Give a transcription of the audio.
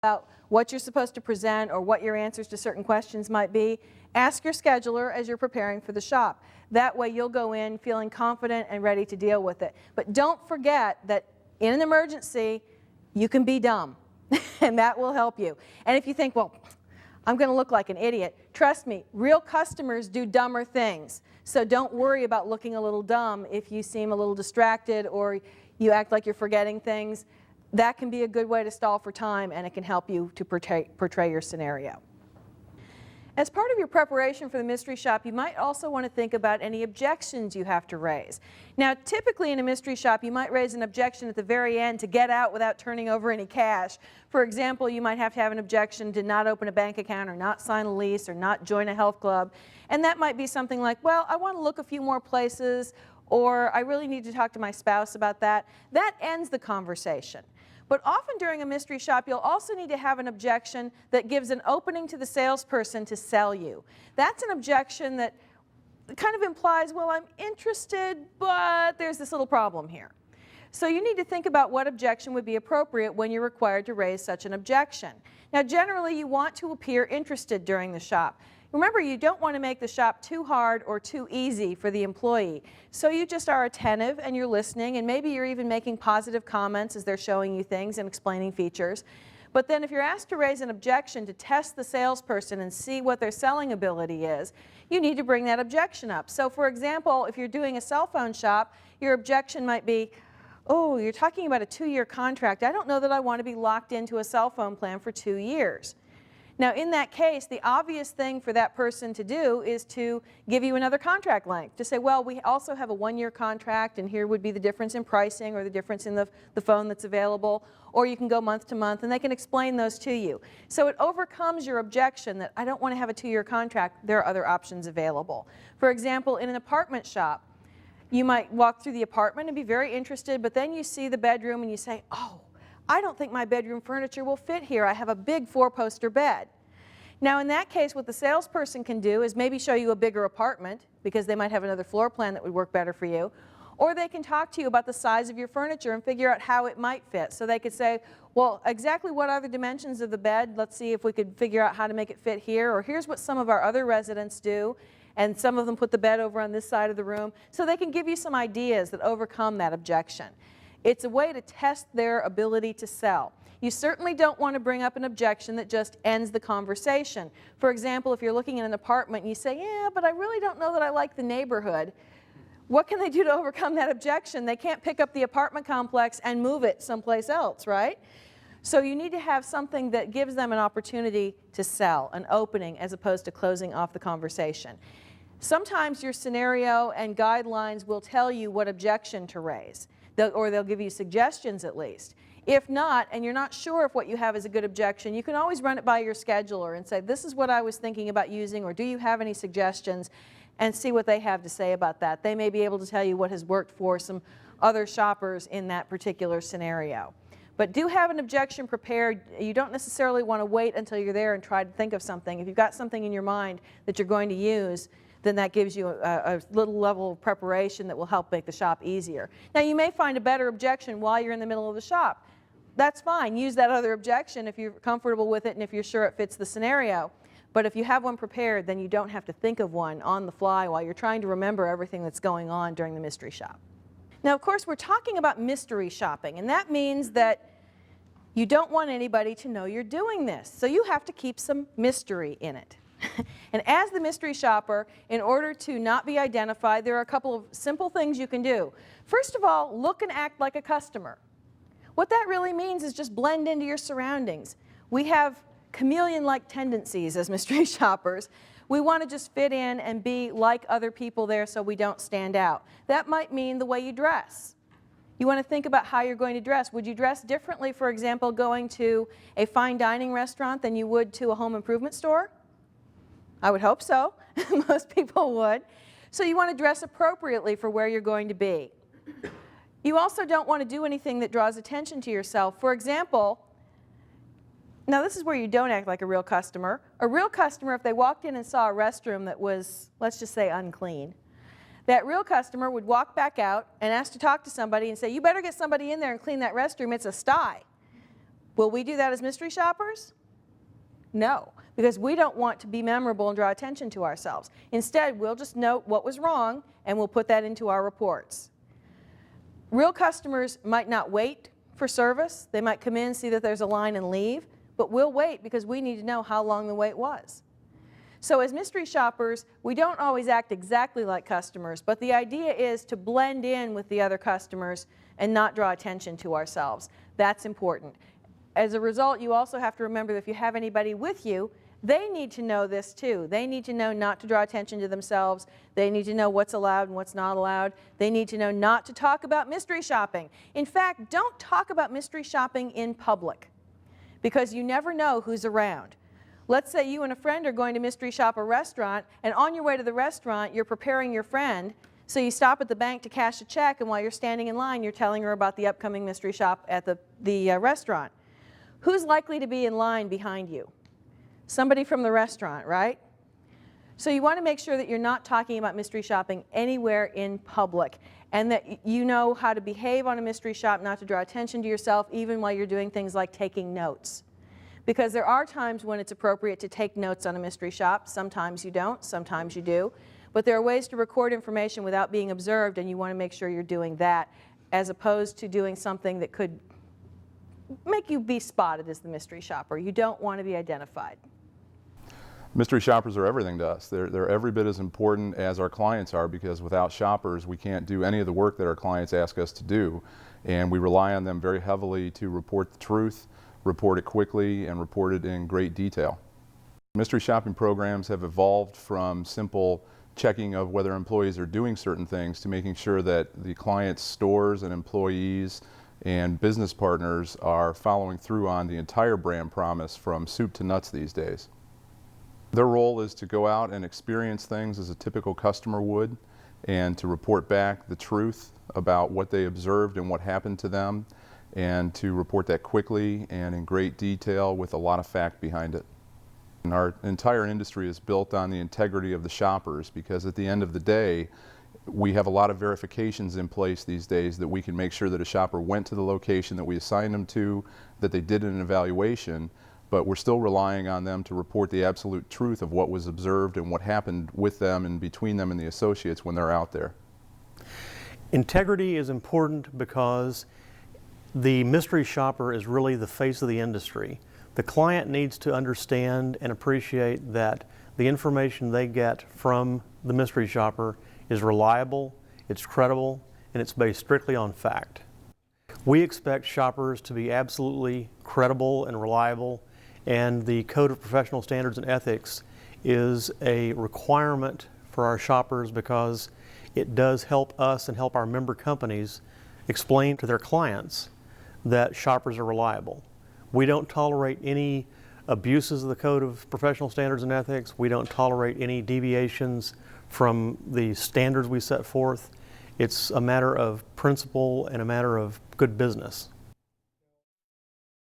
about what you're supposed to present or what your answers to certain questions might be, ask your scheduler as you're preparing for the shop. That way you'll go in feeling confident and ready to deal with it. But don't forget that in an emergency, you can be dumb, and that will help you. And if you think, well, I'm going to look like an idiot, trust me, real customers do dumber things. So don't worry about looking a little dumb if you seem a little distracted or you act like you're forgetting things. That can be a good way to stall for time, and it can help you to portray your scenario. As part of your preparation for the mystery shop, you might also want to think about any objections you have to raise. Now, typically in a mystery shop, you might raise an objection at the very end to get out without turning over any cash. For example, you might have to have an objection to not open a bank account or not sign a lease or not join a health club. And that might be something like, well, I want to look a few more places, or I really need to talk to my spouse about that. That ends the conversation. But often during a mystery shop, you'll also need to have an objection that gives an opening to the salesperson to sell you. That's an objection that kind of implies, well, I'm interested, but there's this little problem here. So you need to think about what objection would be appropriate when you're required to raise such an objection. Now, generally, you want to appear interested during the shop. Remember, you don't want to make the shop too hard or too easy for the employee. So you just are attentive and you're listening, and maybe you're even making positive comments as they're showing you things and explaining features. But then if you're asked to raise an objection to test the salesperson and see what their selling ability is, you need to bring that objection up. So for example, if you're doing a cell phone shop, your objection might be, oh, you're talking about a 2-year contract. I don't know that I want to be locked into a cell phone plan for 2 years. Now, in that case, the obvious thing for that person to do is to give you another contract length, to say, well, we also have a 1-year contract, and here would be the difference in pricing or the difference in the phone that's available, or you can go month to month, and they can explain those to you. So it overcomes your objection that I don't want to have a 2-year contract. There are other options available. For example, in an apartment shop, you might walk through the apartment and be very interested, but then you see the bedroom and you say, oh, I don't think my bedroom furniture will fit here. I have a big 4-poster bed. Now, in that case, what the salesperson can do is maybe show you a bigger apartment, because they might have another floor plan that would work better for you. Or they can talk to you about the size of your furniture and figure out how it might fit. So they could say, well, exactly what are the dimensions of the bed? Let's see if we could figure out how to make it fit here. Or here's what some of our other residents do. And some of them put the bed over on this side of the room. So they can give you some ideas that overcome that objection. It's a way to test their ability to sell. You certainly don't want to bring up an objection that just ends the conversation. For example, if you're looking at an apartment and you say, yeah, but I really don't know that I like the neighborhood. What can they do to overcome that objection? They can't pick up the apartment complex and move it someplace else, right? So you need to have something that gives them an opportunity to sell, an opening, as opposed to closing off the conversation. Sometimes your scenario and guidelines will tell you what objection to raise, or they'll give you suggestions at least. If not, and you're not sure if what you have is a good objection, you can always run it by your scheduler and say, this is what I was thinking about using, or do you have any suggestions, and see what they have to say about that. They may be able to tell you what has worked for some other shoppers in that particular scenario. But do have an objection prepared. You don't necessarily want to wait until you're there and try to think of something. If you've got something in your mind that you're going to use, then that gives you a little level of preparation that will help make the shop easier. Now, you may find a better objection while you're in the middle of the shop. That's fine. Use that other objection if you're comfortable with it and if you're sure it fits the scenario. But if you have one prepared, then you don't have to think of one on the fly while you're trying to remember everything that's going on during the mystery shop. Now, of course, we're talking about mystery shopping, and that means that you don't want anybody to know you're doing this. So you have to keep some mystery in it. And as the mystery shopper, in order to not be identified, there are a couple of simple things you can do. First of all, look and act like a customer. What that really means is just blend into your surroundings. We have chameleon-like tendencies as mystery shoppers. We want to just fit in and be like other people there so we don't stand out. That might mean the way you dress. You want to think about how you're going to dress. Would you dress differently, for example, going to a fine dining restaurant than you would to a home improvement store? I would hope so. Most people would. So you want to dress appropriately for where you're going to be. You also don't want to do anything that draws attention to yourself. For example, now this is where you don't act like a real customer. A real customer, if they walked in and saw a restroom that was, let's just say, unclean, that real customer would walk back out and ask to talk to somebody and say, you better get somebody in there and clean that restroom, it's a sty. Will we do that as mystery shoppers? No, because we don't want to be memorable and draw attention to ourselves. Instead, we'll just note what was wrong and we'll put that into our reports. Real customers might not wait for service. They might come in, see that there's a line and leave, but we'll wait because we need to know how long the wait was. So as mystery shoppers, we don't always act exactly like customers, but the idea is to blend in with the other customers and not draw attention to ourselves. That's important. As a result, you also have to remember that if you have anybody with you, they need to know this too. They need to know not to draw attention to themselves. They need to know what's allowed and what's not allowed. They need to know not to talk about mystery shopping. In fact, don't talk about mystery shopping in public because you never know who's around. Let's say you and a friend are going to mystery shop a restaurant, and on your way to the restaurant, you're preparing your friend, so you stop at the bank to cash a check, and while you're standing in line, you're telling her about the upcoming mystery shop at the restaurant. Who's likely to be in line behind you? Somebody from the restaurant, right? So you want to make sure that you're not talking about mystery shopping anywhere in public, and that you know how to behave on a mystery shop, not to draw attention to yourself, even while you're doing things like taking notes. Because there are times when it's appropriate to take notes on a mystery shop. Sometimes you don't, sometimes you do. But there are ways to record information without being observed, and you want to make sure you're doing that, as opposed to doing something that could make you be spotted as the mystery shopper. You don't want to be identified. Mystery shoppers are everything to us. They're every bit as important as our clients are, because without shoppers we can't do any of the work that our clients ask us to do, and we rely on them very heavily to report the truth, report it quickly, and report it in great detail. Mystery shopping programs have evolved from simple checking of whether employees are doing certain things to making sure that the client's stores and employees and business partners are following through on the entire brand promise from soup to nuts these days. Their role is to go out and experience things as a typical customer would, and to report back the truth about what they observed and what happened to them, and to report that quickly and in great detail with a lot of fact behind it. And our entire industry is built on the integrity of the shoppers, because at the end of the day, we have a lot of verifications in place these days that we can make sure that a shopper went to the location that we assigned them to, that they did an evaluation, but we're still relying on them to report the absolute truth of what was observed and what happened with them and between them and the associates when they're out there. Integrity is important because the mystery shopper is really the face of the industry. The client needs to understand and appreciate that the information they get from the mystery shopper is reliable, it's credible, and it's based strictly on fact. We expect shoppers to be absolutely credible and reliable, and the Code of Professional Standards and Ethics is a requirement for our shoppers because it does help us and help our member companies explain to their clients that shoppers are reliable. We don't tolerate any abuses of the Code of Professional Standards and Ethics. We don't tolerate any deviations from the standards we set forth. It's a matter of principle and a matter of good business.